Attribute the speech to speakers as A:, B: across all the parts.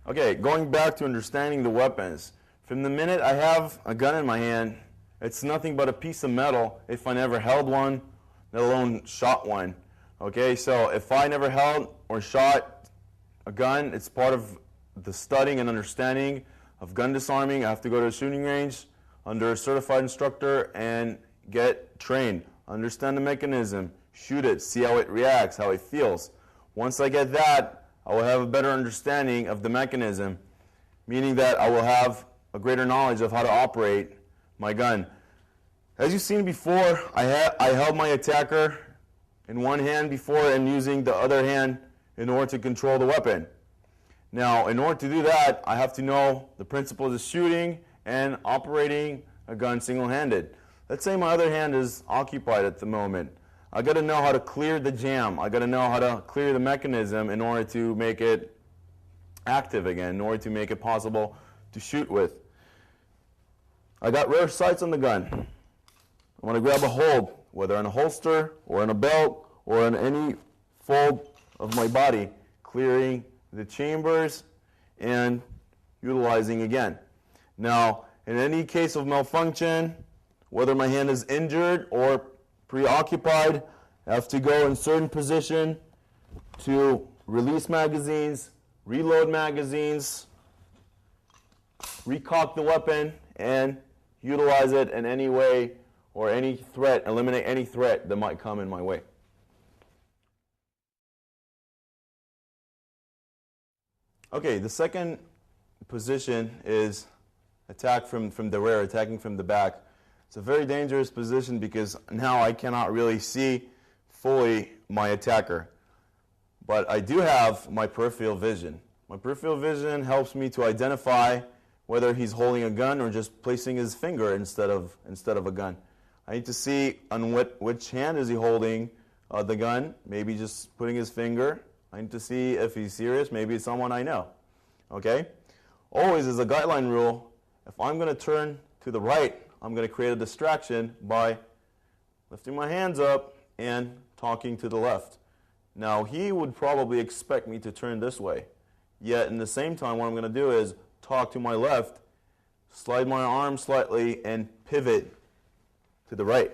A: Okay, going back to understanding the weapons. From the minute I have a gun in my hand, it's nothing but a piece of metal if I never held one, let alone shot one. Okay, so if I never held or shot a gun, it's part of the studying and understanding of gun disarming. I have to go to a shooting range under a certified instructor and get trained. Understand the mechanism, shoot it, see how it reacts, how it feels. Once I get that, I will have a better understanding of the mechanism, meaning that I will have a greater knowledge of how to operate my gun. As you've seen before, I held my attacker in one hand before and using the other hand in order to control the weapon. Now, in order to do that, I have to know the principles of shooting and operating a gun single-handed. Let's say my other hand is occupied at the moment. I got to know how to clear the jam. I got to know how to clear the mechanism in order to make it active again, in order to make it possible to shoot with. I got rear sights on the gun. I want to grab a hold, whether in a holster or in a belt or in any fold of my body, clearing the chambers and utilizing again. Now, in any case of malfunction, whether my hand is injured or preoccupied, I have to go in certain position to release magazines, reload magazines, recock the weapon, and utilize it in any way or any threat, eliminate any threat that might come in my way. Okay, the second position is attack from the rear, attacking from the back. It's a very dangerous position because now I cannot really see fully my attacker. But I do have my peripheral vision. My peripheral vision helps me to identify whether he's holding a gun or just placing his finger instead of a gun. I need to see on which hand is he holding the gun, maybe just putting his finger. I need to see if he's serious, maybe it's someone I know. Okay? Always as a guideline rule, if I'm going to turn to the right, I'm going to create a distraction by lifting my hands up and talking to the left. Now, he would probably expect me to turn this way. Yet, in the same time, what I'm going to do is talk to my left, slide my arm slightly, and pivot to the right.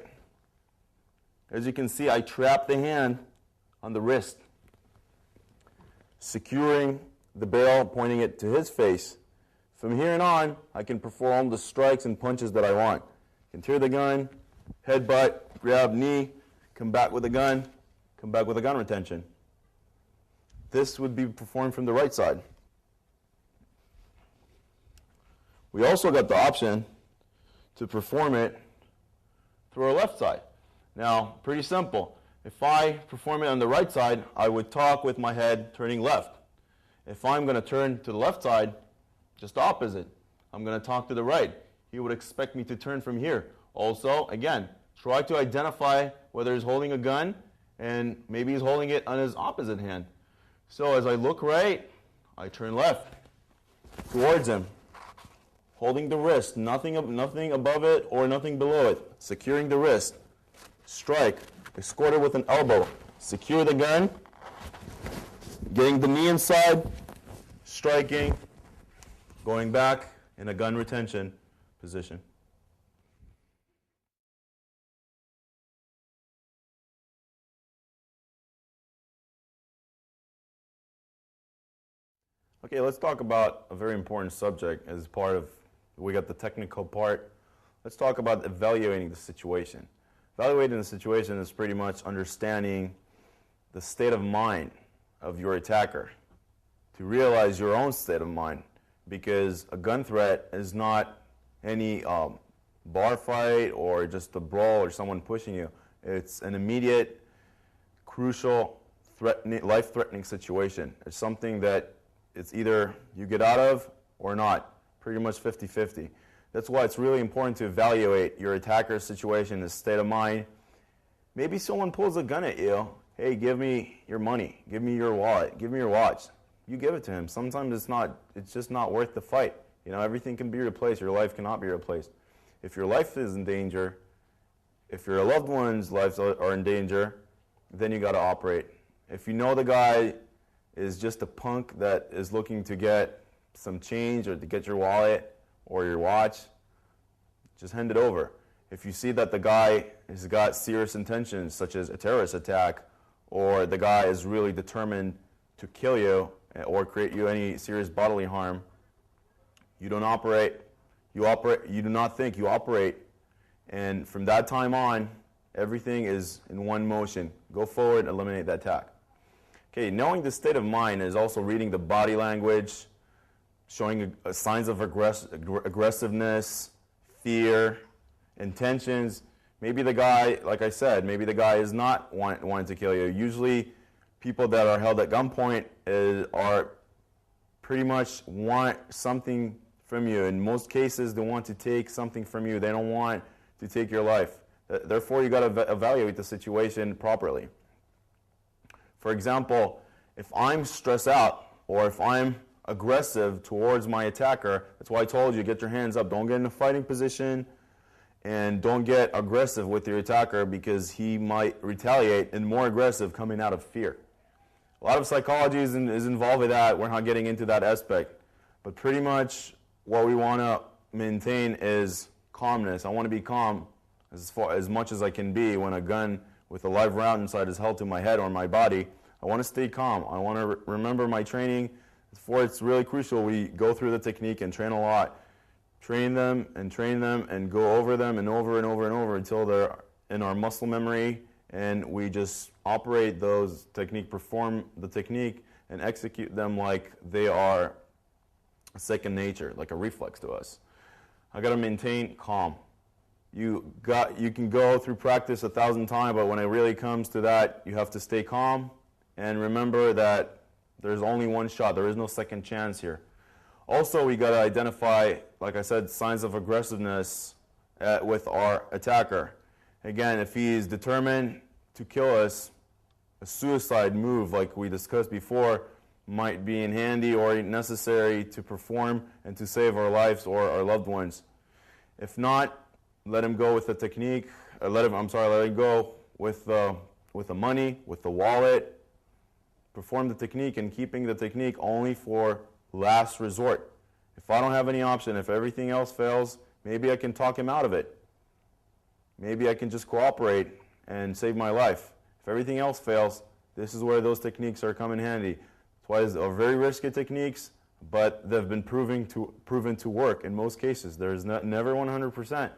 A: As you can see, I trap the hand on the wrist, securing the barrel, pointing it to his face. From here on, I can perform the strikes and punches that I want. I can tear the gun, headbutt, grab knee, come back with a gun retention. This would be performed from the right side. We also got the option to perform it through our left side. Now, pretty simple. If I perform it on the right side, I would talk with my head turning left. If I'm going to turn to the left side, just opposite. I'm going to talk to the right. He would expect me to turn from here. Also, again, try to identify whether he's holding a gun and maybe he's holding it on his opposite hand. So as I look right, I turn left towards him, holding the wrist, nothing above it or nothing below it, securing the wrist. Strike, escort it with an elbow, secure the gun, getting the knee inside, striking, going back in a gun retention position. Okay, let's talk about a very important subject as part of, we got the technical part. Let's talk about evaluating the situation. Evaluating the situation is pretty much understanding the state of mind of your attacker, to realize your own state of mind, because a gun threat is not any bar fight or just a brawl or someone pushing you. It's an immediate, crucial, life-threatening situation. It's something that it's either you get out of or not, pretty much 50-50. That's why it's really important to evaluate your attacker's situation, his state of mind. Maybe someone pulls a gun at you. Hey, give me your money. Give me your wallet. Give me your watch. You give it to him. Sometimes it's just not worth the fight. You know, everything can be replaced. Your life cannot be replaced. If your life is in danger, if your loved ones' lives are in danger, then you got to operate. If you know the guy is just a punk that is looking to get some change or to get your wallet or your watch, just hand it over. If you see that the guy has got serious intentions, such as a terrorist attack, or the guy is really determined to kill you or create you any serious bodily harm, you don't operate, you do not think, you operate. And from that time on, everything is in one motion. Go forward, eliminate that attack. Okay, knowing the state of mind is also reading the body language, showing signs of aggressiveness, fear, intentions. Maybe the guy, like I said, maybe the guy is not wanting to kill you. Usually people that are held at gunpoint are pretty much want something from you. In most cases, they want to take something from you. They don't want to take your life. Therefore, you got to evaluate the situation properly. For example, if I'm stressed out or if I'm aggressive towards my attacker, that's why I told you, get your hands up. Don't get in a fighting position and don't get aggressive with your attacker because he might retaliate and more aggressive coming out of fear. A lot of psychology is involved with that. We're not getting into that aspect. But pretty much what we want to maintain is calmness. I want to be calm as much as I can be when a gun with a live round inside is held to my head or my body. I want to stay calm. I want to remember my training. It's really crucial we go through the technique and train a lot. Train them and go over them and over and over and over until they're in our muscle memory, and we just operate those technique, perform the technique, and execute them like they are second nature, like a reflex to us. I got to maintain calm. You can go through practice 1,000 times, but when it really comes to that, you have to stay calm and remember that there's only one shot. There is no second chance here. Also, we got to identify, like I said, signs of aggressiveness with our attacker. Again, if he is determined to kill us, a suicide move, like we discussed before, might be in handy or necessary to perform and to save our lives or our loved ones. If not, let him go with the technique. Let him go with the money, with the wallet. Perform the technique, and keeping the technique only for last resort. If I don't have any option, if everything else fails, maybe I can talk him out of it. Maybe I can just cooperate and save my life. If everything else fails, this is where those techniques are come in handy. That's why they're very risky techniques, but they've been proven to work in most cases. There's never 100%.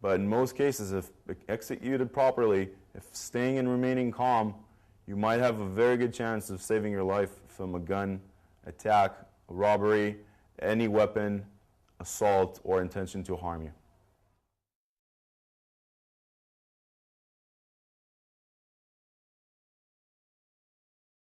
A: But in most cases, if executed properly, if staying and remaining calm, you might have a very good chance of saving your life from a gun attack, a robbery, any weapon, assault, or intention to harm you.